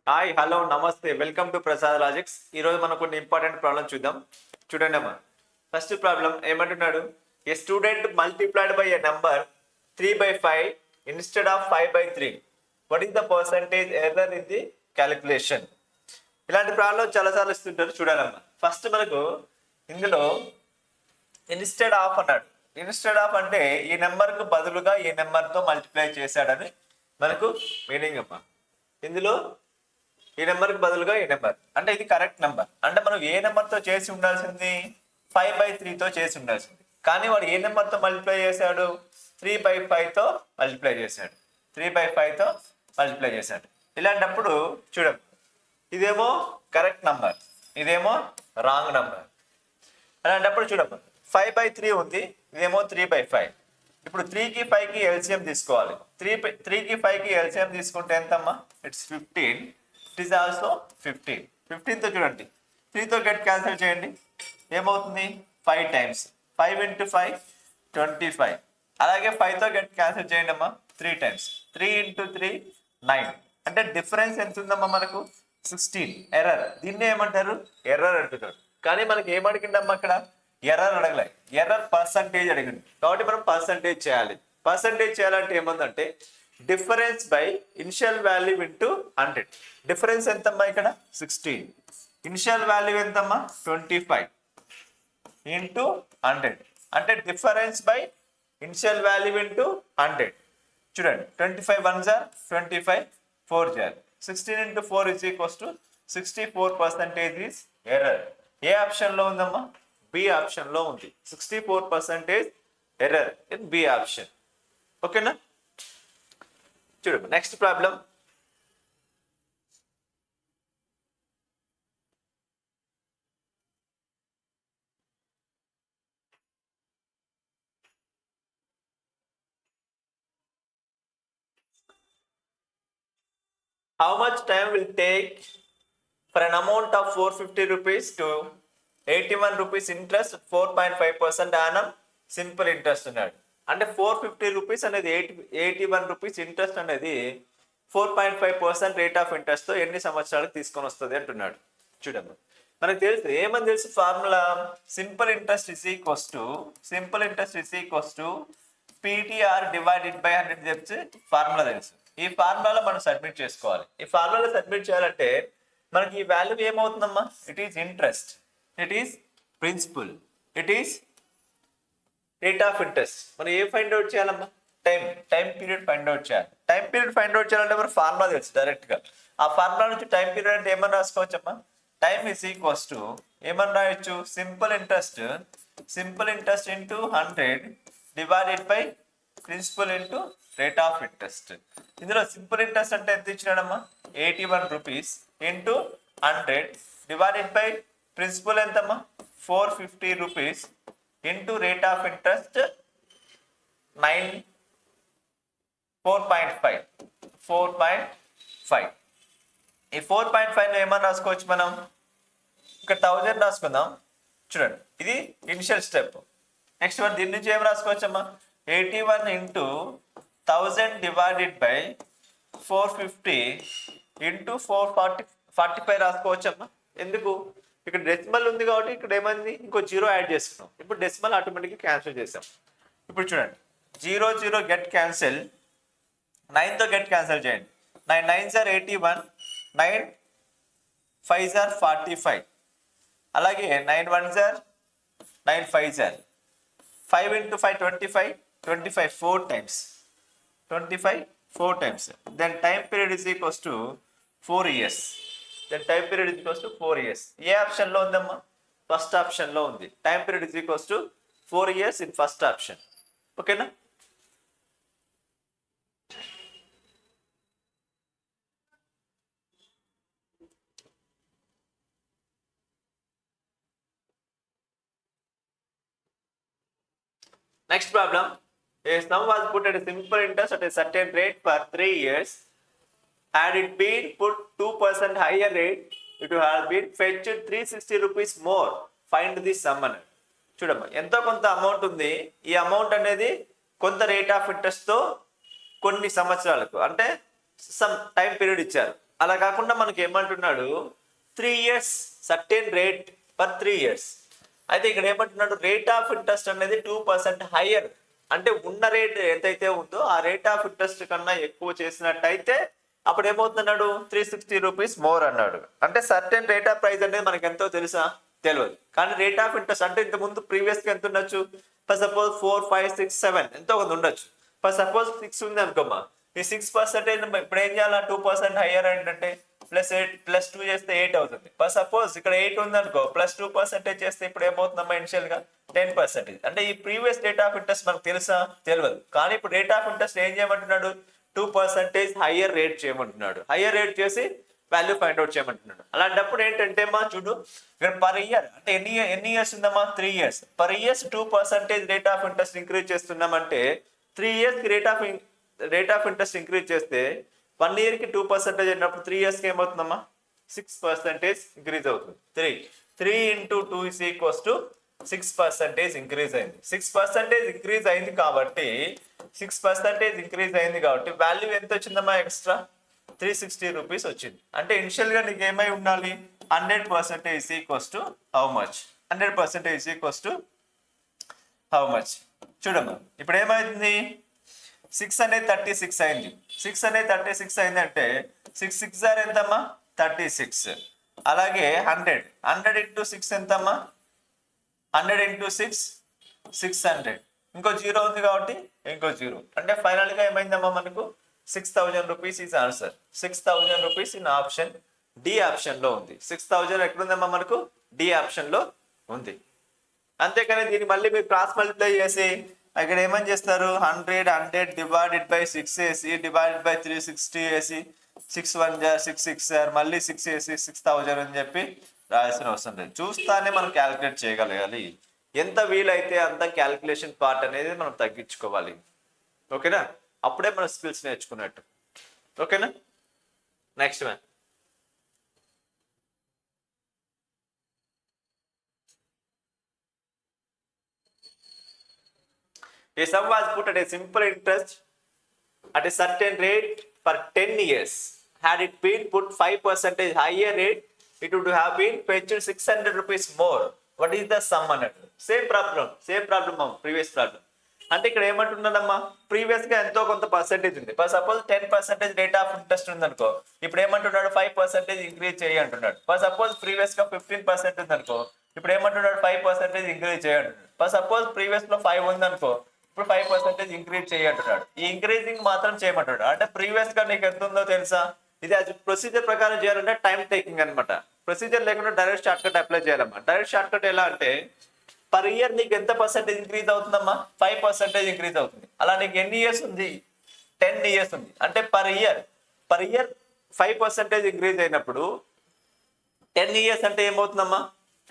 Hi hello నమస్తే welcome to Prasad logics. ఈరోజు మనం కొన్ని ఇంపార్టెంట్ ప్రాబ్లమ్ చూద్దాం. చూడండి అమ్మా, ఫస్ట్ ప్రాబ్లం ఏమంటున్నాడు? A student multiplied by a number 3/5 instead of 5/3. What is the percentage error in the calculation? ఇలాంటి ప్రాబ్లం చాలాసార్లు ఇస్తుంటారు. చూడాలమ్మా, ఫస్ట్ మనకు ఇందులో ఇన్స్టెడ్ ఆఫ్ అన్నాడు. ఇన్స్టెడ్ ఆఫ్ అంటే ఈ నెంబర్కు బదులుగా ఈ నెంబర్తో మల్టిప్లై చేశాడని మనకు మీనింగ్ అమ్మా. ఇందులో ఈ నెంబర్కి బదులుగా ఈ నెంబర్ అంటే ఇది కరెక్ట్ నెంబర్. అంటే మనం ఏ నెంబర్తో చేసి ఉండాల్సింది? 5/3తో చేసి ఉండాల్సింది. కానీ వాడు ఏ నెంబర్తో మల్టిప్లై చేశాడు? 3/5తో మల్టిప్లై చేశాడు. 3/5తో మల్టిప్లై చేశాడు. ఇలాంటప్పుడు చూడండి, ఇదేమో కరెక్ట్ నంబర్, ఇదేమో రాంగ్ నంబర్. అలాంటప్పుడు చూడమ్మా, 5/3 ఉంది, ఇదేమో 3/5. ఇప్పుడు 3కి 5కి ఎల్సిఎం తీసుకోవాలి. 3కి 5కి ఎల్సిఎం తీసుకుంటే ఎంతమ్మా? ఇట్స్ 15. It is also 15. 15తో చూడండి, 3తో గెట్ క్యాన్సిల్ చేయండి, ఏమవుతుంది? 5 టైమ్స్ 5 × 5 25. అలాగే 5తో గెట్ క్యాన్సిల్ చేయండి అమ్మా, 3 టైమ్స్ 3 × 3 9. అంటే డిఫరెన్స్ ఎంత ఉందమ్మా మనకు? 16. ఎర్రర్. దీన్నే ఏమంటారు? ఎర్రర్ అంటున్నారు. కానీ మనకి ఏమడిగిండమ్మా అక్కడ? ఎర్రర్ అడగలే, ఎర్రర్ పర్సంటేజ్ అడిగింది. కాబట్టి మనం పర్సంటేజ్ చేయాలి. పర్సంటేజ్ చేయాలంటే ఏముందంటే difference by initial value into 100. Difference ఎంతమ్మా ఇక్కడ? 16. ఇనిషియల్ వాల్యూ ఎంతమ్మా? 25 ఇంటూ 100. అంటే difference by initial value into 100. చూడండి, 25 1s are 25, 4s are 16 into 4 is equals to 64% is error. ఏ ఆప్షన్లో ఉందమ్మా? బి ఆప్షన్లో ఉంది. 64% ఎర్రర్ ఇన్ బి ఆప్షన్. ఓకేనా? చూడండి next problem. How much time will take for an amount of 450 rupees to 81 rupees interest 4.5% annum simple interest అన్నాడు. అంటే 450 rupees అనేది 81 rupees interest అనేది 4.5% రేట్ ఆఫ్ ఇంట్రెస్ట్తో ఎన్ని సంవత్సరాలకు తీసుకొని వస్తుంది అంటున్నాడు. చూడమ్మా, మనకు తెలుసు, ఏమని తెలుసు formula? Simple interest is equals to PTR divided by 100 చెప్తే ఫార్ములా తెలుసు. ఈ ఫార్ములాలో మనం సబ్మిట్ చేసుకోవాలి. ఈ ఫార్ములాలో సబ్మిట్ చేయాలంటే మనకి ఈ వాల్యూ ఏమవుతుందమ్మా? It is interest, it is principal, it is rate of interest. మనం ఏం ఫైండ్ అవుట్ చేయాలమ్మా? టైం పీరియడ్ ఫైండ్ అవుట్ చేయాలి. టైం పీరియడ్ ఫైండ్ అవుట్ చేయాలంటే మరి ఫార్ములా తెలుసు డైరెక్ట్గా. ఆ ఫార్ములా నుంచి టైం పీరియడ్ అంటే ఏమని రాసుకోవచ్చమ్మా? టైం ఇస్ ఈక్వల్స్ టు ఏమని రాయొచ్చు? Simple interest into 100 divided by principal into rate of interest. ఇందులో సింపుల్ ఇంట్రెస్ట్ అంటే ఎంత ఇచ్చినాడమ్మా? 81 rupees into 100 divided by principal ఎంతమ్మా? 450 rupees into rate of interest 4.5. ఈ 4.5 ఏమని రాసుకోవచ్చు మనం? ఇక్కడ 1000 రాసుకుందాం. చూడండి, ఇది ఇనిషియల్ స్టెప్. నెక్స్ట్ వన్ దీని నుంచి ఏం రాసుకోవచ్చమ్మా? 81 ఇంటూ 1000 డివైడెడ్ బై 450 ఇంటూ 445 రాసుకోవచ్చమ్మా. ఎందుకు? ఇక్కడ డెసిమల్ ఉంది కాబట్టి ఇక్కడ ఏమైంది? ఇంకో 0 యాడ్ చేస్తున్నాం. ఇప్పుడు డెసిమల్ ఆటోమేటిక్గా క్యాన్సిల్ చేసాం. ఇప్పుడు చూడండి, 0 గెట్ క్యాన్సిల్, 9తో గెట్ క్యాన్సిల్ చేయండి. 9 9s are 81, 9 5s are 45. అలాగే 9 1s are 9 5s are 5 into 5 25, 25 4 times, 25 4 times. Then time period is equals to 4 years. ఏ ఆప్షన్లో ఉందమ్మా? ఫస్ట్ ఆప్షన్లో ఉంది. Time period is equals to 4 years in first option. ఓకేనా? Next problem. A sum was put at a simple interest at a certain rate for 3 years. Had it been put 2% higher rate, it would have been fetched 360 rupees more. Find the sum అన్నాడు. చూడమ్మా, ఎంతో కొంత amount ఉంది. ఈ amount అనేది కొంత rate of ఇంట్రెస్ట్తో కొన్ని సంవత్సరాలకు, అంటే సమ్ టైం పీరియడ్ ఇచ్చారు. అలా కాకుండా మనకి ఏమంటున్నాడు 3 years certain rate for 3 years. అయితే ఇక్కడ ఏమంటున్నాడు రేట్ ఆఫ్ ఇంట్రెస్ట్ అనేది 2% హయ్యర్, అంటే ఉన్న రేట్ ఎంతైతే ఉందో ఆ రేట్ ఆఫ్ ఇంట్రెస్ట్ కన్నా ఎక్కువ చేసినట్టయితే అప్పుడు ఏమవుతున్నాడు 360 రూపీస్ మోర్ అన్నాడు. అంటే సర్టెన్ రేట్ ఆఫ్ ప్రైస్ అనేది మనకి ఎంతో తెలుసా, తెలియదు. కానీ రేట్ ఆఫ్ ఇంట్రెస్ట్ అంటే ఇంత ముందు ప్రీవియస్ గా ఎంత ఉండొచ్చు, ఫర్ సపోజ్ 4, 5, 6, 7 ఎంతో కొంత ఉండొచ్చు. ఫర్ సపోజ్ 6 ఉంది అనుకోమ్మా, ఈ 6% ఇప్పుడు ఏం చేయాలా 2% హయ్యర్ ఏంటంటే +2 చేస్తే 8 అవుతుంది. ఫర్ సపోజ్ ఇక్కడ 8 ఉంది అనుకో, +2% చేస్తే ఇప్పుడు ఏమవుతుందమ్మా ఇనిషియల్ గా 10%. అంటే ఈ ప్రీవియస్ రేట్ ఆఫ్ ఇంట్రెస్ట్ మనకు తెలుసా, తెలియదు. కానీ ఇప్పుడు రేట్ ఆఫ్ ఇంట్రెస్ట్ ఏం చేయమంటున్నాడు 2% హయ్యర్ రేట్ చేయమంటున్నాడు. హయ్యర్ రేట్ చేసి వాల్యూ ఫైండ్ అవుట్ చేయమంటున్నాడు. అలాంటప్పుడు ఏంటంటే మా చూడు ఇక్కడ పర్ ఇయర్ అంటే ఎన్ని ఇయర్స్ ఉందమ్మా 3 years. Per years 2% rate of interest increase చేస్తున్నామంటే 3 years కి రేట్ ఆఫ్ ఇంట్రెస్ట్ ఇంక్రీజ్ చేస్తే 1 year కి 2% అయినప్పుడు 3 years కి ఏమవుతుందమ్మా 6% ఇంక్రీజ్ అవుతుంది. 3 into 2 is equals to 6% increase అయింది. 6% ఇంక్రీజ్ అయింది కాబట్టి 6% ఇంక్రీజ్ అయింది కాబట్టి వాల్యూ ఎంత వచ్చిందమ్మా ఎక్స్ట్రా 360 రూపీస్ వచ్చింది. అంటే ఇనిషియల్ గా నీకు ఏమై ఉండాలి 100% is equals to how much, 100% is equals to how much. చూడమ్మా ఇప్పుడు ఏమైంది 6 అనేది 36 అయింది. 6 అనేది 36 అయింది అంటే 6 6 ఎంతమ్మా 36. అలాగే 100 into 6 ఎంతమ్మా 100 into 6 600. ఇంకో 0 ఉంది కాబట్టి ఇంకో 0. అంటే ఫైనల్ గా ఏమైందమ్మా మనకు 6000 rupees is answer. 6000 rupees in option D option లో ఉంది. 6000 ఎక్కడుందమ్మా మనకు డి ఆప్షన్ లో ఉంది. అంతేకాని దీన్ని మళ్ళీ మీరు క్రాస్ మల్టిప్లై చేసి ఇక్కడ ఏమని చేస్తారు 100 డివైడెడ్ బై 6 వేసి డివైడెడ్ బై 360 వేసి 6 1 6 6 మళ్ళీ 6 వేసి 6000 అని చెప్పి రాయాల్సిన అవసరం లేదు. చూస్తానే మనం క్యాలిక్యులేట్ చేయగలగాలి. ఎంత వీలైతే అంత క్యాలిక్యులేషన్ పార్ట్ అనేది మనం తగ్గించుకోవాలి. ఓకేనా, అప్పుడే మన స్కిల్స్ నేర్చుకున్నట్టు. ఓకేనా, next ma'am. A sum was put at a simple interest at a certain rate for 10 years. Had it been put 5% higher rate, it would have been fetched 600 rupees more. What is the sum అన్నట్టు. Same problem previous problem. అంటే ఇక్కడ ఏమంటున్నాడమ్మా previous గా ఎంతో కొంత percentage ఉంది. For suppose 10% rate of interest ఉంది అనుకో, ఇప్పుడు ఏమంటున్నాడు 5% ఇంక్రీజ్ చేయి అంటున్నాడు. ఫర్ సపోజ్ ప్రీవియస్ గా 15% ఉంది అనుకో, ఇప్పుడు ఏమంటున్నాడు 5% ఇంక్రీజ్ చేయి అంటున్నాడు. ఫర్ సపోజ్ ప్రీవియస్ లో 5 ఉంది అనుకో, ఇప్పుడు 5% ఇంక్రీజ్ చేయంటున్నాడు. ఈ ఇంక్రీజింగ్ మాత్రం చేయమంటాడు. అంటే ప్రీవియస్ గా నీకు ఎంత ఉందో తెలుసా, ఇది ప్రొసీజర్ ప్రకారం చేయాలంటే టైం టేకింగ్ అనమాట. ప్రొసీజర్ లేకుండా డైరెక్ట్ షార్ట్ కట్ అప్లై చేయాలమ్మా. డైరెక్ట్ షార్ట్ కట్ ఎలా అంటే పర్ ఇయర్ నీకు ఎంత పర్సెంటేజ్ ఇంక్రీజ్ అవుతుందమ్మా 5% ఇంక్రీజ్ అవుతుంది. అలా నీకు ఎన్ని ఇయర్స్ ఉంది 10 years ఉంది. అంటే పర్ ఇయర్ 5% ఇంక్రీజ్ అయినప్పుడు 10 years అంటే ఏమవుతుందమ్మా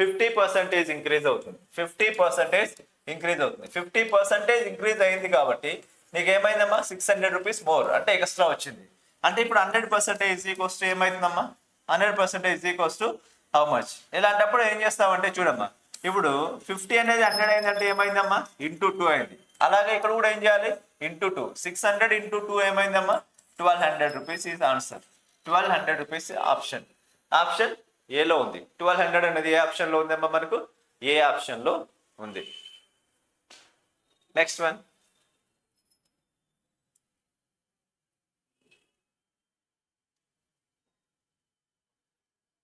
50% ఇంక్రీజ్ అవుతుంది. 50% ఇంక్రీజ్ అవుతుంది. 50% ఇంక్రీజ్ అయింది కాబట్టి నీకు ఏమైందమ్మా 600 రూపీస్ మోర్ అంటే ఎక్స్ట్రా వచ్చింది. అంటే ఇప్పుడు 100% ఈక్వల్స్ టు ఏమైతుందమ్మా 100% ఈక్వల్స్ టు హౌ మచ్. ఇలాంటప్పుడు ఏం చేస్తామంటే చూడమ్మా ఇప్పుడు 50 అనేది 100 అయిందంటే ఏమైందమ్మా ఇంటూ 2 అయింది. అలాగే ఇక్కడ కూడా ఏం చేయాలి ఇంటూ 2. 600 into 2 ఏమైందమ్మా 1200 rupees is answer. 1200 rupees option ఏలో ఉంది. 1200 అనేది ఏ ఆప్షన్ లో ఉందమ్మా మనకు ఏ ఆప్షన్ లో ఉంది. Next one.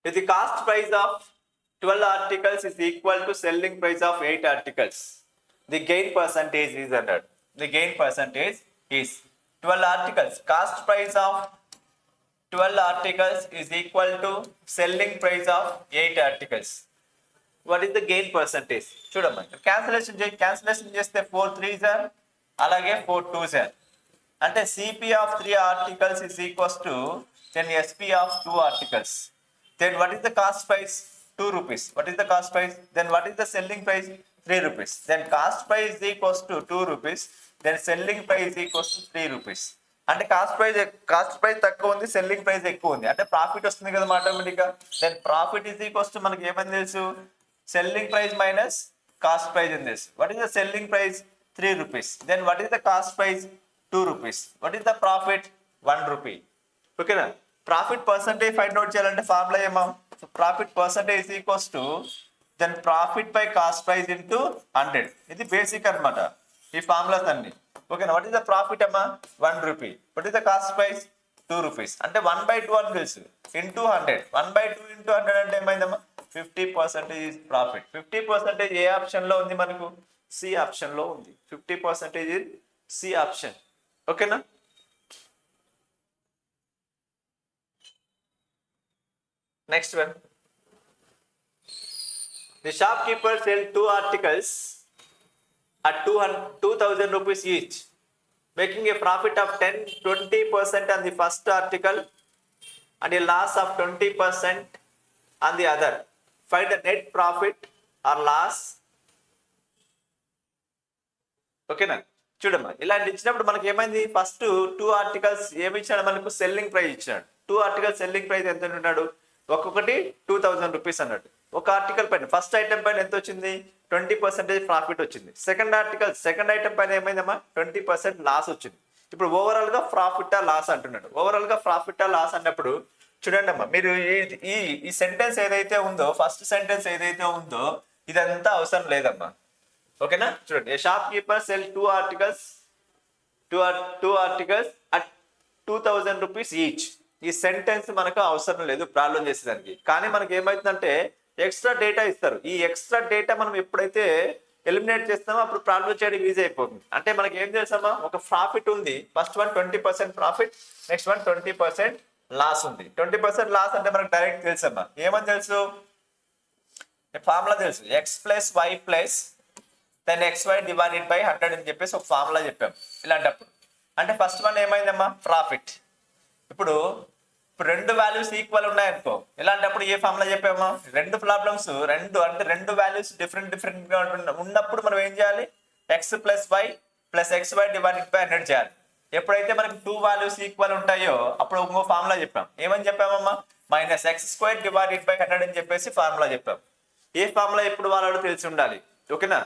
If the cost price of 12 articles is equal to selling price of 8 articles, the gain percentage is 100. The gain percentage is 12 articles. Cost price of 12 articles is equal to selling price of 8 articles. What is the gain percentage? చూడమ్మా cancellation చేస్తే 4 3s are అలాగే 4 2s are. అంటే CP of 3 articles is equals to then SP of 2 articles. Then what is the cost price 2 rupees. What is the cost price? Then what is the selling price 3 rupees. Then cost price is equals to 2 rupees. Then selling price is equals to 3 rupees. అంటే cost price తక్కువ ఉంది, selling price ఎక్కువ ఉంది, అంటే profit వస్తుంది కదా automatic గా. Then profit is equals to మనకి ఏమని తెలుసు selling price minus cost price అని తెలుసు. What is the selling price 3 rupees. Then what is the cost price 2 rupees. What is the profit 1 rupee. ఓకేనా. ప్రాఫిట్ పర్సంటేజ్ ఫైండ్ అవుట్ చేయాలంటే formula ఏమా, profit percentage equals to then profit by cost price into 100. ఇది basic అన్నమాట ఈ formulas అన్ని. ఓకేనా, what is the profit అమ్మా 1 rupee, what is the cost price 2 rupees, అంటే 1/2 అని తెలుసు ఇంటూ 100. 1/2 ఇంటూ 100 అంటే ఏమైందమ్మా 50% ప్రాఫిట్. 50% ఏ ఆప్షన్ లో ఉంది మనకు, సి ఆప్షన్ లో ఉంది. 50% సి ఆప్షన్. ఓకేనా, next one. The shopkeeper sell 2 articles at 2,000 rupees each, making a profit of 20% on the first article and a loss of 20% on the other. Find the net profit or loss. ఓకేనా, చూడమ్మా ఇలాంటి ఇచ్చినప్పుడు మనకి ఏమైంది, first 2 articles ఏమి ఇచ్చాడు మనకు, selling price ఇచ్చాడు. 2 ఆర్టికల్స్ సెల్లింగ్ ప్రైస్ ఎంత ఉన్నాడు, ఒక్కొక్కటి 2,000 రూపీస్ అన్నాడు. ఒక ఆర్టికల్ పైన ఫస్ట్ ఐటమ్ పైన ఎంత వచ్చింది, 20% ప్రాఫిట్ వచ్చింది. సెకండ్ ఐటమ్ పైన ఏమైందమ్మా 20% లాస్ వచ్చింది. ఇప్పుడు ఓవరాల్ గా ప్రాఫిటా లాస్ అంటున్నాడు. ఓవరాల్ గా ప్రాఫిటా లాస్ అన్నప్పుడు చూడండి అమ్మా, మీరు ఈ సెంటెన్స్ ఏదైతే ఉందో, ఫస్ట్ సెంటెన్స్ ఏదైతే ఉందో ఇదంతా అవసరం లేదమ్మా. ఓకేనా, చూడండి, a shop keeper sell 2 articles at 2,000 rupees each. ఈ సెంటెన్స్ మనకు అవసరం లేదు ప్రాబ్లం చేసేదానికి. కానీ మనకి ఏమవుతుందంటే ఎక్స్ట్రా డేటా ఇస్తారు. ఈ ఎక్స్ట్రా డేటా మనం ఎప్పుడైతే ఎలిమినేట్ చేస్తామో అప్పుడు ప్రాబ్లం చేయడం ఈజీ అయిపోతుంది. అంటే మనకి ఏం తెలుసమ్మా, ఒక ప్రాఫిట్ ఉంది, first one 20% profit, next one 20% loss ఉంది. 20% లాస్ అంటే మనకు డైరెక్ట్ తెలుసమ్మా, ఏమని తెలుసు, ఫార్ములా తెలుసు, x plus y plus then XY divided by 100 అని చెప్పేసి ఒక ఫార్ములా చెప్పాం. ఇలాంటప్పుడు అంటే ఫస్ట్ వన్ ఏమైందమ్మా ప్రాఫిట్. ఇప్పుడు 2 వాల్యూస్ ఈక్వల్ ఉన్నాయనుకో, ఇలాంటప్పుడు ఏ ఫార్ములా చెప్పామా, రెండు వాల్యూస్ డిఫరెంట్ గా ఉన్నప్పుడు మనం ఏం చేయాలి, x plus y plus XY divided by 100 చేయాలి. ఎప్పుడైతే మనకి 2 వాల్యూస్ ఈక్వల్ ఉంటాయో అప్పుడు ఇంకో ఫార్ములా చెప్పాం. ఏమని చెప్పామమ్మా, -x² డివైడెడ్ బై 100 అని చెప్పేసి ఫార్ములా చెప్పాం. ఏ ఫార్ములా ఎప్పుడు వాళ్ళలో తెలిసి ఉండాలి. ఓకేనా,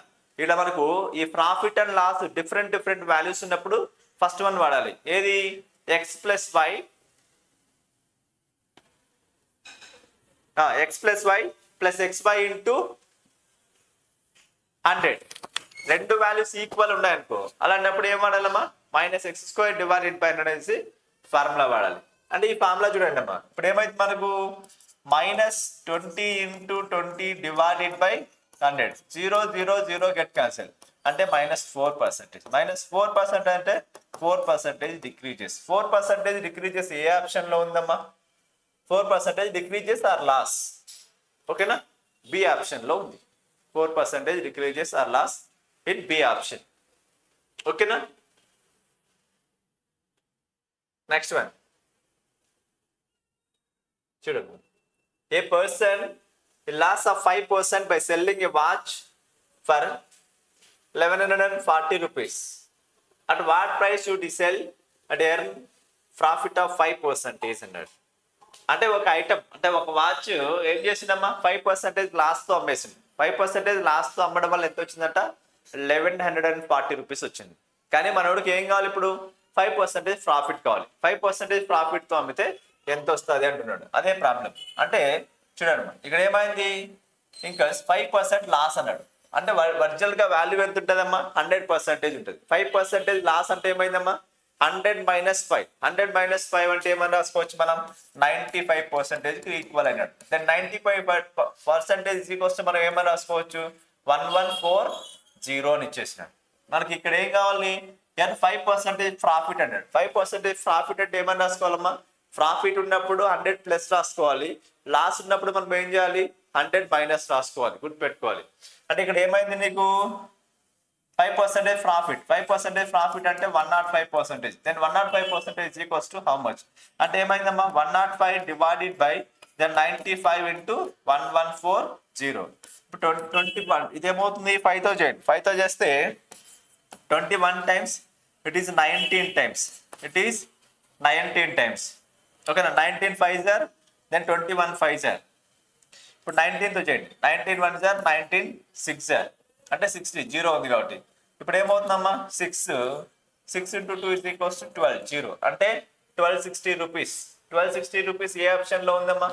ఇలా మనకు ఈ profit and loss different values ఉన్నప్పుడు ఫస్ట్ వన్ వాడాలి. ఏది, x plus y plus XY into 100. 2 values equal ఉన్నాయనుకో, అలాంటప్పుడు ఏం వాడాలమ్మా, -x² డివైడెడ్ బై 100 అనేసి ఫార్ములా వాడాలి. అంటే ఈ ఫార్ములా చూడండి అమ్మా, ఇప్పుడు ఏమైంది మనకు -20 into 20 divided by 100, 0 get cancel, అంటే -4%. -4% అంటే 4% డిక్రీజెస్. 4% డిక్రీజెస్ ఏ ఆప్షన్ లో ఉందమ్మా, 4% డిక్రీజెస్ ఆర్ లాస్. ఓకేనా, బి ఆప్షన్ లో ఉంది. 4% decreases or loss in b option. ఓకేనా, నెక్స్ట్ వన్ చూడండి. A person loss of 5% by selling a watch for 1140 rupees. At what price should he sell at earn profit of 5% అన్నాడు. అంటే ఒక item, అంటే ఒక watch ఏం చేసిందమ్మా 5% లాస్ తో అమ్మేసింది. 5% loss తో అమ్మడం వల్ల ఎంత వచ్చిందట, 1140 రూపీస్ వచ్చింది. కానీ మనోడికి ఏం కావాలి, ఇప్పుడు 5% ప్రాఫిట్ కావాలి. 5% ప్రాఫిట్ తో అమ్మితే ఎంత వస్తుంది అంటున్నాడు. అదే ప్రాబ్లం. అంటే చూడండి ఇక్కడ ఏమైంది, ఇంకా 5% లాస్ అన్నాడు. అంటే ఒరిజినల్ గా వాల్యూ ఎంత ఉంటుందమ్మా, 100% ఉంటుంది. 5% లాస్ అంటే ఏమైందమ్మా, 100 - 5. 100 - 5 అంటే ఏమని రాసుకోవచ్చు మనం, 95% ఈక్వల్ అయినట్టు. దెన్ 95% ఈక్వల్స్ మనం ఏమని రాసుకోవచ్చు, 1140 అని ఇచ్చేసినాడు. మనకి ఇక్కడ ఏం కావాలి, 5% ప్రాఫిట్ అన్నాడు. 5% ప్రాఫిట్ అంటే ఏమని రాసుకోవాలమ్మా, ప్రాఫిట్ ఉన్నప్పుడు 100 ప్లస్ రాసుకోవాలి, లాస్ ఉన్నప్పుడు మనం ఏం చేయాలి, 100 మైనస్ రాసుకోవాలి. గుర్తుపెట్టుకోవాలి. అంటే ఇక్కడ ఏమైంది నీకు, 5% ప్రాఫిట్. 5% ప్రాఫిట్ అంటే 105%. Then 105% equals to how much అంటే ఏమైందమ్మా, 105 డివైడెడ్ బై దెన్ 95 ఇంటూ 1140. ఇప్పుడు 21 ఇదేమవుతుంది, 5తో చేయండి. 5తో చేస్తే 21 times, it is 19 times. It is 19 times. ఓకేనా, 19 5 జార్, దెన్ 21 5 జార్. ఇప్పుడు 19తో చేయండి. 19 1 జార్, 19 6 జార్, అంటే 60, 0 ఉంది కాబట్టి. ఇప్పుడు ఏమవుతుందమ్మా, 6 ఇంటూ 2 ఈజ్ ఈక్వల్స్ టు 12, 0 అంటే 1260 రూపీస్. ₹1260 ఏ ఆప్షన్ లో ఉందమ్మా?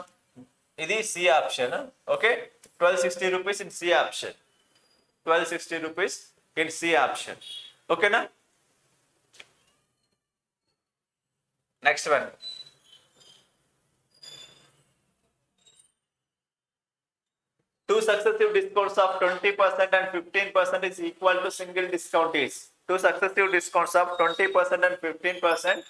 ఇది c option. Okay, ₹1260 in c option. ₹1260 in c option. ఓకేనా? Next one. Two successive discounts of 20% and 15% is equal to single discount is. Two successive discounts of 20% and 15%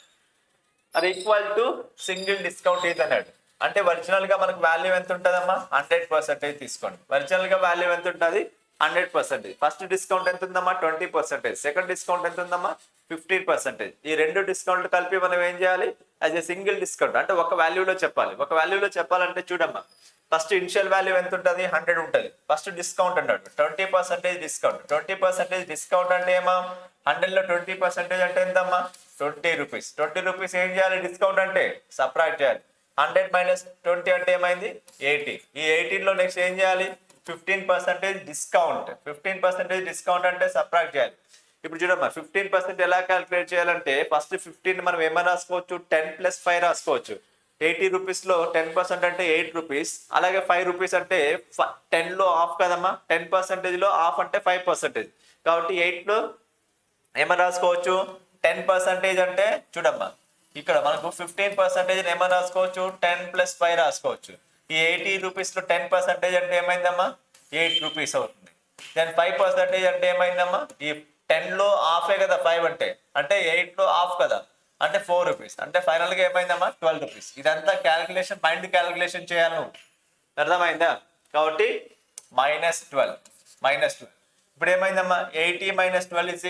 are equal to single discount is అన్నాడు. అంటే original గా మనకు value ఎంత ఉంటుందమ్మా? 100% తీసుకోండి. Original గా value ఎంత ఉంటుంది? 100%. ఫస్ట్ డిస్కౌంట్ ఎంత ఉందమ్మా? 20%. సెకండ్ డిస్కౌంట్ ఎంత ఉందమ్మా? 15%. ఈ రెండు డిస్కౌంట్ కలిపి మనం ఏం చేయాలి? యాజ్ ఎ సింగిల్ డిస్కౌంట్ అంటే ఒక వాల్యూలో చెప్పాలి. ఒక వాల్యూలో చెప్పాలంటే చూడమ్మా, ఫస్ట్ ఇనిషియల్ వాల్యూ ఎంత ఉంటుంది? 100 ఉంటుంది. ఫస్ట్ డిస్కౌంట్ అన్నాడు 20% డిస్కౌంట్. 20% డిస్కౌంట్ అంటే ఏమా? 100లో 20% అంటే ఎంతమ్మా? ₹20. ₹20 ఏం చేయాలి? డిస్కౌంట్ అంటే సబ్ట్రాక్ట్ చేయాలి. 100 మైనస్ 20 అంటే ఏమైంది? 80. ఈ 18లో నెక్స్ట్ ఏం చేయాలి? 15% డిస్కౌంట్. 15% డిస్కౌంట్ అంటే సబ్ట్రాక్ట్ చేయాలి. ఇప్పుడు చూడమ్మా, 15% ఎలా క్యాలిక్యులేట్ చేయాలంటే ఫస్ట్ 15 మనం ఏమైనా రాసుకోవచ్చు? 10 + 5 రాసుకోవచ్చు. ₹80 లో 10% అంటే ₹8. అలాగే ₹5 అంటే 10 లో హాఫ్ కదమ్మా. 10% లో హాఫ్ అంటే 5%. కాబట్టి 8 లో ఏమని రాసుకోవచ్చు? 10% అంటే చూడమ్మా, ఇక్కడ మనకు 15% ఏమని రాసుకోవచ్చు? 10 + 5 రాసుకోవచ్చు. ఈ ₹80 లో 10% అంటే ఏమైందమ్మా? ₹8 అవుతుంది. దెన్ 5% అంటే ఏమైందమ్మా? ఈ 10 లో హాఫే కదా 5 అంటే 8 లో హాఫ్ కదా, అంటే ₹4. అంటే ఫైనల్ గా ఏమైందమ్మా? ₹12. ఇదంతా క్యాలిక్యులేషన్, మైండ్ క్యాలిక్యులేషన్ చేయాలి నువ్వు. అర్థమైందా? కాబట్టి -12. ఇప్పుడు ఏమైందమ్మా? 80 - 12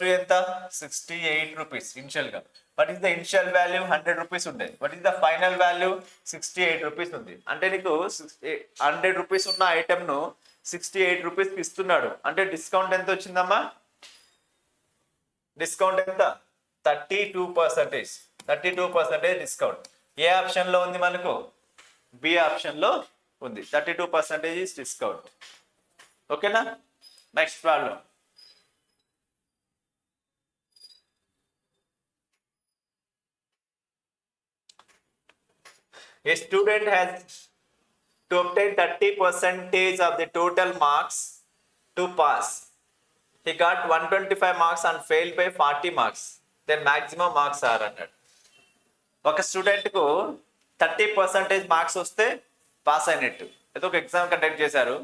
= ఎంత? ₹68 ఇనిషియల్ గా. What is the initial value? ₹100 ఉండేది. What is the final value? ₹68 ఉంది. అంటే నీకు ₹100 ఉన్న ఐటమ్ ను ₹68 ఇస్తున్నాడు. అంటే డిస్కౌంట్ ఎంత వచ్చిందమ్మా? డిస్కౌంట్ ఎంత? 32%. 32% డిస్కౌంట్. ఏ ఆప్షన్ లో ఉంది మనకు? బి ఆప్షన్ లో ఉంది. 32% డిస్కౌంట్. ఓకేనా? Next problem. A student has to obtain 30% of the total marks to pass. He got 125 marks and failed by 40 marks. Then maximum marks are అన్నాడు. ఒక స్టూడెంట్ కు 30% మార్క్స్ వస్తే పాస్ అయినట్టు. ఏదో ఒక ఎగ్జామ్ కండక్ట్ చేశారు.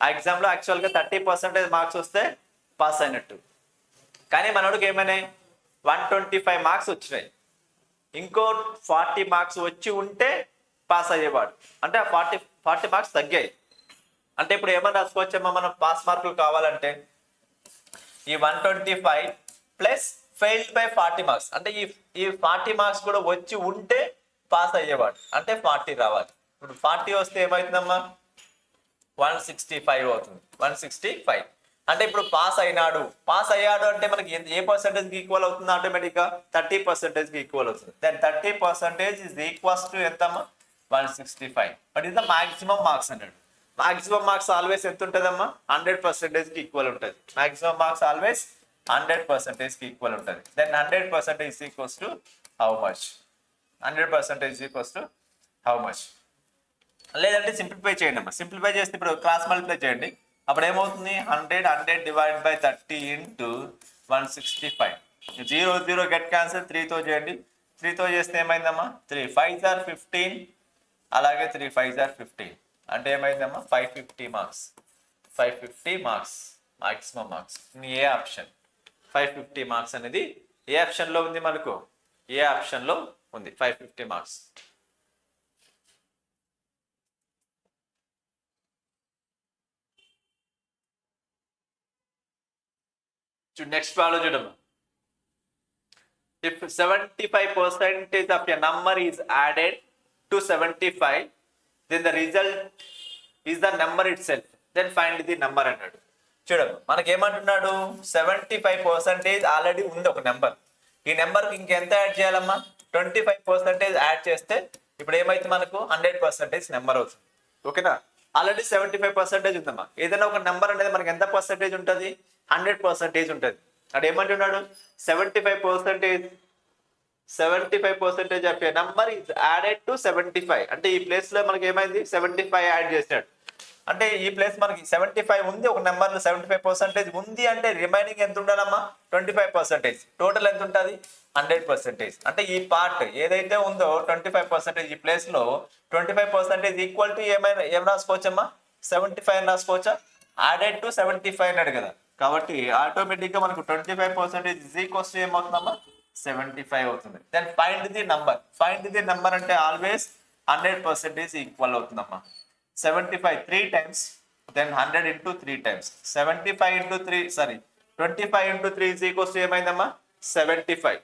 ఆ ఎగ్జామ్ లో యాక్చువల్ గా 30% మార్క్స్ వస్తే పాస్ అయినట్టు. కానీ మనోడికి ఏమైనాయి? 125 మార్క్స్ వచ్చినాయి. ఇంకో 40 మార్క్స్ వచ్చి ఉంటే పాస్ అయ్యేవాడు. అంటే ఆ 40 మార్క్స్ తగ్గాయి. అంటే ఇప్పుడు ఏమని రాసుకోవచ్చమ్మా మనం పాస్ మార్కులు కావాలంటే? ఈ 125 ప్లస్ ఫెయిల్డ్ బై 40 మార్క్స్. అంటే ఈ 40 మార్క్స్ కూడా వచ్చి ఉంటే పాస్ అయ్యేవాడు. అంటే 40 రావాలి. ఇప్పుడు 40 వస్తే ఏమవుతుందమ్మా? 165 అవుతుంది. 165 అంటే ఇప్పుడు పాస్ అయినాడు. పాస్ అయ్యాడు అంటే మనకి ఏ పర్సెంటేజ్కి ఈక్వల్ అవుతుంది? ఆటోమేటిక్గా 30%కి ఈక్వల్ అవుతుంది. దెన్ 30% ఈజ్ ఈక్వల్స్ టు ఎంతమ్మా? 165. But is the maximum marks అన్నాడు. మాక్సిమం మార్క్స్ ఆల్వేస్ ఎంత ఉంటుందమ్మా? 100%కి ఈక్వల్ ఉంటుంది. మాక్సిమం మార్క్స్ ఆల్వేస్ 100%కి ఈక్వల్ ఉంటుంది. Then 100% equals to how much? 100% equals to how much? లేదంటే సింప్లిఫై చేయండి అమ్మా. సింప్లిఫై చేస్తే ఇప్పుడు క్రాస్ మల్టిప్లై చేయండి. అప్పుడు ఏమవుతుంది? 100 divide by 30 into 165. 0 get cancel. 3తో చేయండి. 3తో చేస్తే ఏమైందమ్మా? 3 5s are 15. అలాగే 3 5s are 15. అంటే ఏమైందమ్మా? 550 marks. 550 marks maximum marks. A option? 550 marks అనేది ఏ ఆప్షన్ లో ఉంది మనకు? ఏ ఆప్షన్ లో ఉంది 550 మార్క్స్. నెక్స్ట్ ప్రాబ్లం చూడమ్మా. If 75% of a number is added to 75, then the result is the number itself. Then find the number అన్నాడు. చూడమ్మా, మనకి ఏమంటున్నాడు? 75% ఆల్రెడీ ఉంది ఒక నెంబర్. ఈ నెంబర్కి ఇంకెంత యాడ్ చేయాలమ్మా? 25% యాడ్ చేస్తే ఇప్పుడు ఏమైతే మనకు 100% నెంబర్ అవుతుంది. ఓకేనా? ఆల్రెడీ 75% ఉందమ్మా. ఏదైనా ఒక నెంబర్ అనేది మనకి ఎంత పర్సెంటేజ్ ఉంటుంది? 100% ఉంటుంది. అంటే ఏమంటున్నాడు? 75% 75% of A number is added to 75. అంటే ఈ ప్లేస్ లో మనకి ఏమైంది 75 యాడ్ చేసినాడు. అంటే ఈ ప్లేస్ మనకి 75 ఉంది, ఒక నెంబర్ లో 75% ఉంది అంటే రిమైనింగ్ ఎంత ఉండాలమ్మా 25%. టోటల్ ఎంత ఉంటుంది 100%. అంటే ఈ పార్ట్ ఏదైతే ఉందో 25% ఈ ప్లేస్ లో 25% ఈక్వల్ టు ఏం రాసుకోవచ్చమ్మా 75 అని రాసుకోవచ్చా. యాడెడ్ టు 75 అన్నాడు కదా, కాబట్టి ఆటోమేటిక్ గా మనకు 25% ఈజ్ ఈక్వల్స్ టు ఏమవుతుందమ్మా 75 అవుతుంది. దెన్ ఫైండ్ ది నెంబర్ అంటే ఆల్వేస్ 100% ఈక్వల్ అవుతుందమ్మా. 75 3 times, then 100 into 3 times. 75 into 3, sorry, 25 into 3 is equals to ఏమైందమ్మా 75.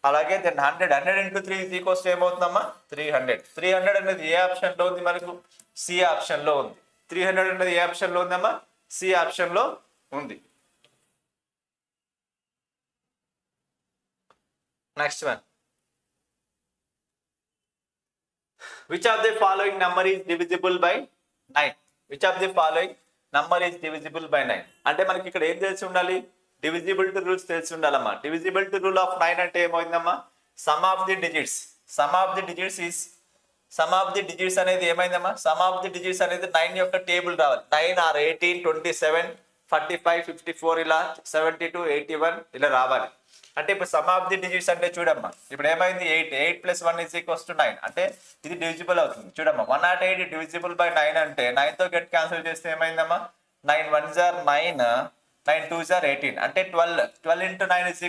అలాగే దెన్ 100 into 3 is equals to ఏమవుతుందమ్మా 300. 300 అనేది ఏ ఆప్షన్ లో ఉంది మనకు సి ఆప్షన్ లో ఉంది. 300 అనేది ఏ ఆప్షన్ లో ఉందమ్మా సి ఆప్షన్ లో ఉంది. Next one, which of the following number is divisible by 9? Which of the following number is divisible by 9? అంటే మనకి ఇక్కడ ఏం తెలిసి ఉండాలి డివిజిబిలిటీ రూల్స్ తెలిసి ఉండాలమ్మా. డివిజిబిలిటీ రూల్ ఆఫ్ 9 అంటే ఏమైందమ్మా సమ్ ఆఫ్ ది డిజిట్స్ అనేది ఏమైందమ్మా సమ్ ఆఫ్ ది డిజిట్స్ అనేది 9 యొక్క టేబుల్ రావాలి. 9 ఆర్ 18 27 45 54 ఇలా 72 81 ఇలా రావాలి. అంటే ఇప్పుడు సమ్ ఆఫ్ ది డిజిట్స్ అంటే చూడమ్మా ఇప్పుడు ఏమైంది 8 + 1 = 9 అంటే ఇది డివిజిబుల్ అవుతుంది. చూడమ్మా 108 డివిజిబుల్ బై 9 అంటే 9 తో గెట్ క్యాన్సిల్ చేస్తే ఏమైందమ్మా 9 1s are 9 9 2s are 18 అంటే 12 into 9 =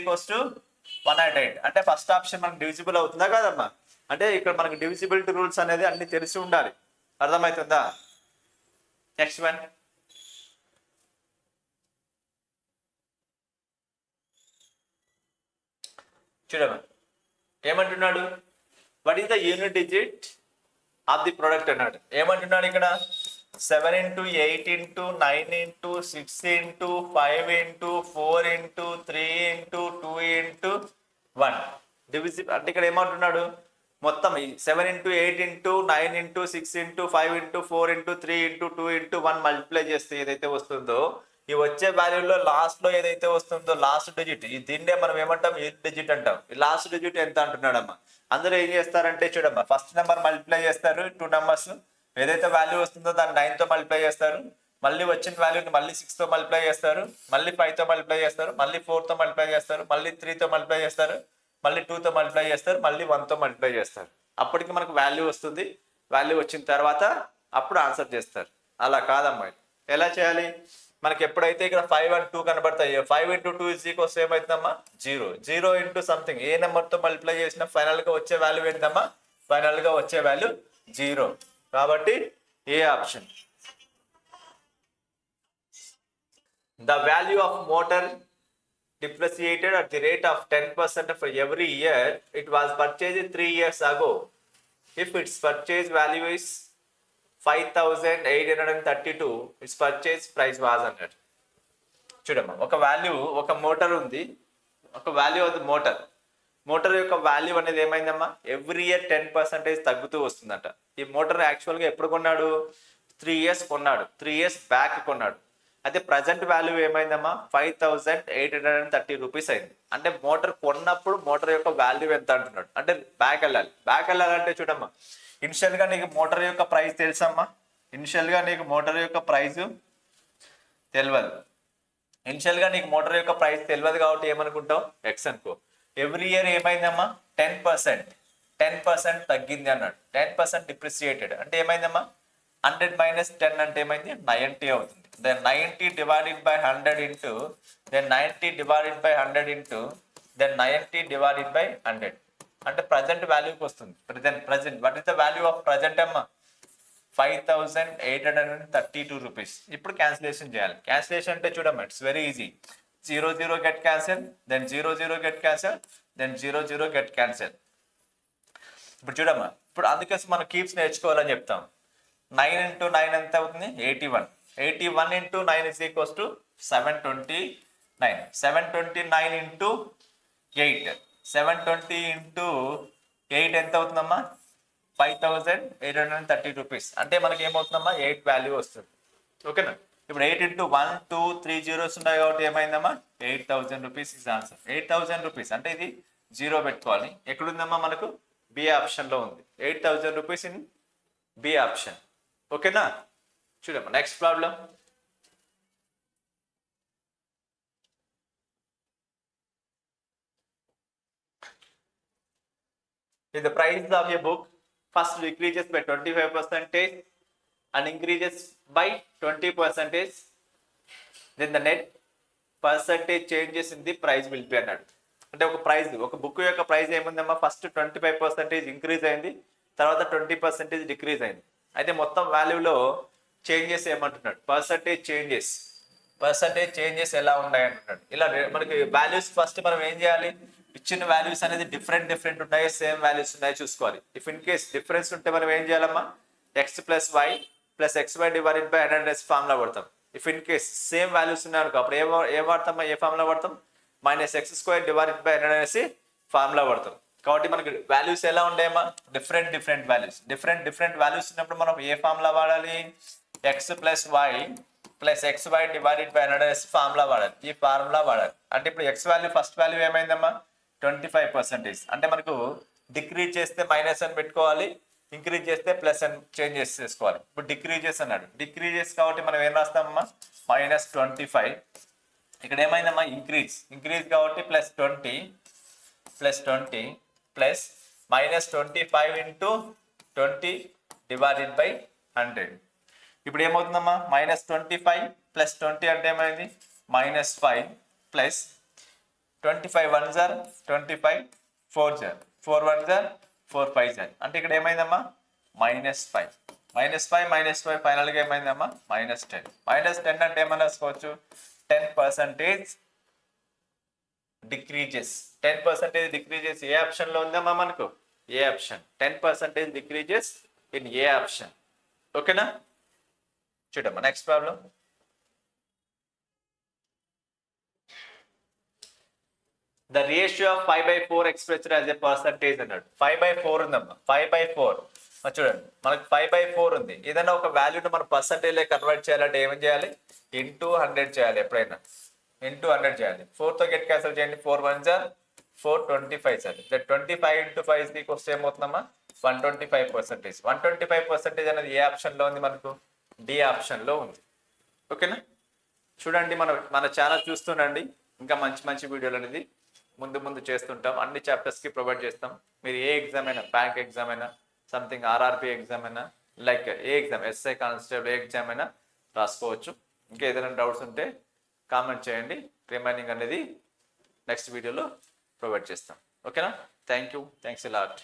108. అంటే ఫస్ట్ ఆప్షన్ మనకు డివిజిబుల్ అవుతుందా కాదమ్మా. అంటే ఇక్కడ మనకు డివిజిబిలిటీ రూల్స్ అనేది అన్ని తెలిసి ఉండాలి. అర్థమవుతుందా. నెక్స్ట్ వన్, చూడమ్మా ఏమంటున్నాడు what is the unit digit of the product అన్నాడు. ఏమంటున్నాడు ఇక్కడ 7 into 8 into 9 into 6 into 5 into 4 into 3 into 2 into 1 divisible. అంటే ఇక్కడ ఏమంటున్నాడు మొత్తం 7 into 8 into 9 into 6 into 5 into 4 into 3 into 2 into 1 multiply చేస్తే ఏదైతే వస్తుందో ఈ వచ్చే వాల్యూలో లాస్ట్ లో ఏదైతే వస్తుందో లాస్ట్ డిజిట్ దీన్నే మనం ఏమంటాం యూనిట్ డిజిట్ అంటాం. ఈ లాస్ట్ డిజిట్ ఎంత అంటున్నాడమ్మా. అందరూ ఏం చేస్తారంటే చూడమ్మా ఫస్ట్ నెంబర్ మల్టిప్లై చేస్తారు 2 numbers, ఏదైతే వాల్యూ వస్తుందో దాన్ని 9 తో మల్టిప్లై చేస్తారు, మళ్ళీ వచ్చిన వాల్యూని మళ్ళీ 6 తో మల్టిప్లై చేస్తారు, మళ్ళీ 5 తో మల్టిప్లై చేస్తారు, మళ్ళీ 4 తో మల్టిప్లై చేస్తారు, మళ్ళీ 3 తో మల్టిప్లై చేస్తారు, మళ్ళీ 2 తో మల్టిప్లై చేస్తారు, మళ్ళీ 1 తో మల్టిప్లై చేస్తారు. అప్పటికి మనకు వాల్యూ వస్తుంది. వాల్యూ వచ్చిన తర్వాత అప్పుడు ఆన్సర్ చేస్తారు. అలా కాదమ్మా. ఎలా చేయాలి మనకి ఎప్పుడైతే ఇక్కడ 5 and 2 కనబడతాయో 5 into 2 = ఏమవుతుందమ్మా 0. 0 into something A number తో మల్టిప్లై చేసినా ఫైనల్ గా వచ్చే వాల్యూ ఏంటమ్మా ఫైనల్ గా వచ్చే వాల్యూ 0. కాబట్టి a option. The value of motor depreciated at the rate of 10% for every year it was purchased 3 years ago if its purchase value is 5832 its purchase price was అన్నాడు. చూడమ్మా ఒక value ఒక motor ఉంది, ఒక value అది motor యొక్క value అనేది ఏమైందమ్మా ఎవ్రీ ఇయర్ 10% తగ్గుతూ వస్తుందట. ఈ మోటార్ యాక్చువల్గా ఎప్పుడు కొన్నాడు 3 years కొన్నాడు, 3 years బ్యాక్ కొన్నాడు. అయితే ప్రజెంట్ వాల్యూ ఏమైందమ్మా 5830 రూపీస్ అయింది. అంటే మోటార్ కొన్నప్పుడు మోటార్ యొక్క వాల్యూ ఎంత అంటున్నాడు. అంటే బ్యాక్ వెళ్ళాలంటే చూడమ్మా ఇనిషియల్ గా నీకు మోటార్ యొక్క ప్రైస్ తెలుసమ్మా. ఇనిషియల్ గా నీకు మోటార్ యొక్క ప్రైస్ తెలియదు కాబట్టి ఏమనుకుంటావు ఎక్స్ అనుకో. ఎవ్రీ ఇయర్ ఏమైందమ్మా 10% తగ్గింది అన్నాడు. 10% డిప్రిసియేటెడ్ అంటే ఏమైందమ్మా 100 - 10 అంటే ఏమైంది 90 అవుతుంది. then 90 divided by 100 into then 90 divided by 100 into then 90 divided by 100 అంటే ప్రజెంట్ వాల్యూకి వస్తుంది. Present what is the value of present అమ్మా 5832 రూపీస్. ఇప్పుడు క్యాన్సిలేషన్ చేయాలి. క్యాన్సిలేషన్ అంటే చూడమ్మా it's very easy. 0 0 get cancel, then 0 0 get cancel, then 0 0 get cancel. ఇప్పుడు చూడమ్మా ఇప్పుడు అందుకే మనం కీప్స్ నేర్చుకోవాలని చెప్తాం. 9 into 9 ఎంత అవుతుంది 81. 81 into 9 = 729. 729 into 8. 720 into 8 ఎంత అవుతుందమ్మా 5830 రూపీస్. అంటే మనకి ఏమవుతుందమ్మా 8 వాల్యూ వస్తుంది. ఓకేనా. ఇప్పుడు 8 into 1 2 3 zeros ఉన్నాయి కాబట్టి ఏమైందమ్మా 8000 రూపీస్ ఇస్ ఆన్సర్. 8000 రూపీస్ అంటే ఇది జీరో పెట్టుకోవాలి. ఎక్కడుందమ్మా మనకు బి ఆప్షన్లో ఉంది. 8,000 రూపీస్ ఇన్ బి ఆప్షన్. ఓకేనా? చూడమ్మా next problem. If the price of a book first decreases by 25% and increases by 20%, then the net percentage changes in the price will be అన్నాడు. అంటే ఒక బుక్ యొక్క ప్రైస్ ఏముందమ్మా, first 25% increase అయింది, తర్వాత 20% decrease అయింది. అయితే మొత్తం వాల్యూలో చేంజెస్ ఏమంటున్నాడు, పర్సంటేజ్ చేంజెస్ ఎలా ఉన్నాయి అంటున్నాడు. ఇలా మనకి వాల్యూస్ ఫస్ట్ మనం ఏం చేయాలి, ఇచ్చిన వాల్యూస్ అనేది డిఫరెంట్ ఉన్నాయో సేమ్ వాల్యూస్ ఉన్నాయో చూసుకోవాలి. ఇఫ్ ఇన్ కేస్ డిఫరెన్స్ ఉంటే మనం ఏం చేయాలమ్మా, x plus y plus XY divided by 100 formula పడతాం. If in case same values ఉన్నాయనుకో అప్పుడు ఏం వాడతామా, ఏ ఫార్ములా పడతాం, -x² డివైడెడ్ బై 100 అనేసి ఫార్ములా పడతాం. కాబట్టి మనకి వాల్యూస్ ఎలా ఉండేమా, డిఫరెంట్ వాల్యూస్ ఉన్నప్పుడు మనం ఏ ఫార్ములా వాడాలి, x plus y plus XY divided by 100 అనేసి ఫార్ములా వాడాలి. ఈ ఫార్ములా వాడాలి అంటే ఇప్పుడు ఎక్స్ వాల్యూ ఫస్ట్ వాల్యూ ఏమైందమ్మా 25%. అంటే మనకు డిక్రీజ్ చేస్తే మైనస్ అని పెట్టుకోవాలి, ఇంక్రీజ్ చేస్తే ప్లస్ అని చేంజ్ చేసుకోవాలి. ఇప్పుడు డిక్రీజెస్ అన్నాడు, డిక్రీజెస్ కాబట్టి మనం ఏం రాస్తామమ్మా -25. ఇక్కడ ఏమైందమ్మా ఇంక్రీజ్ కాబట్టి +20 ప్లస్ -25 ఇంటూ 20 డివైడెడ్ బై 100. ఇప్పుడు ఏమవుతుందమ్మా -25 ప్లస్ 20 అంటే ఏమైంది -5 plus 25 1s are 25 4s are 4 1s are 4 5s are అంటే ఇక్కడ ఏమైందమ్మా -5 ఫైనల్గా ఏమైందమ్మా -10. -10 అంటే ఏమన్నా రాసుకోవచ్చు, 10% డిక్రీజెస్. 10% డిక్రీజెస్ ఏ ఆప్షన్లో ఉందమ్మా మనకు, a option. 10% decreases in a option. ఓకేనా? చూడమ్మా next problem. The ratio of 5/4 expressed as a percentage అన్నాడు. 5/4 ఉందమ్మా, 5/4 చూడండి మనకు 5/4 ఉంది. ఏదైనా ఒక వాల్యూని మన పర్సంటేజ్ కన్వర్ట్ చేయాలంటే ఏమేం చేయాలి, ఇంటూ 100 చేయాలి. ఎప్పుడైనా ఇంటూ 100 చేయాలి. 4తో గెట్ క్యాన్సిల్ చేయండి, 4 1s are 4 25 సార్. 25 ఇంటూ 5 వస్తే ఏమవుతుందమ్మా 125%. 125% అనేది ఏ ఆప్షన్లో ఉంది మనకు, డి ఆప్షన్లో ఉంది. ఓకేనా? చూడండి మన ఛానల్ చూస్తుండండి, ఇంకా మంచి వీడియోలు అనేది ముందు చేస్తుంటాం. అన్ని చాప్టర్స్కి ప్రొవైడ్ చేస్తాం. మీరు ఏ ఎగ్జామ్ అయినా, బ్యాంక్ ఎగ్జామ్ అయినా, సంథింగ్ ఆర్ఆర్బి ఎగ్జామ్ అయినా, లైక్ ఏ ఎగ్జామ్, ఎస్ఐ కానిస్టేబుల్ ఏ ఎగ్జామ్ అయినా రాసుకోవచ్చు. ఇంకా ఏదైనా డౌట్స్ ఉంటే కామెంట్ చేయండి, రిమైనింగ్ అనేది నెక్స్ట్ వీడియోలో ప్రొవైడ్ చేస్తాం. ఓకేనా? Thanks a lot.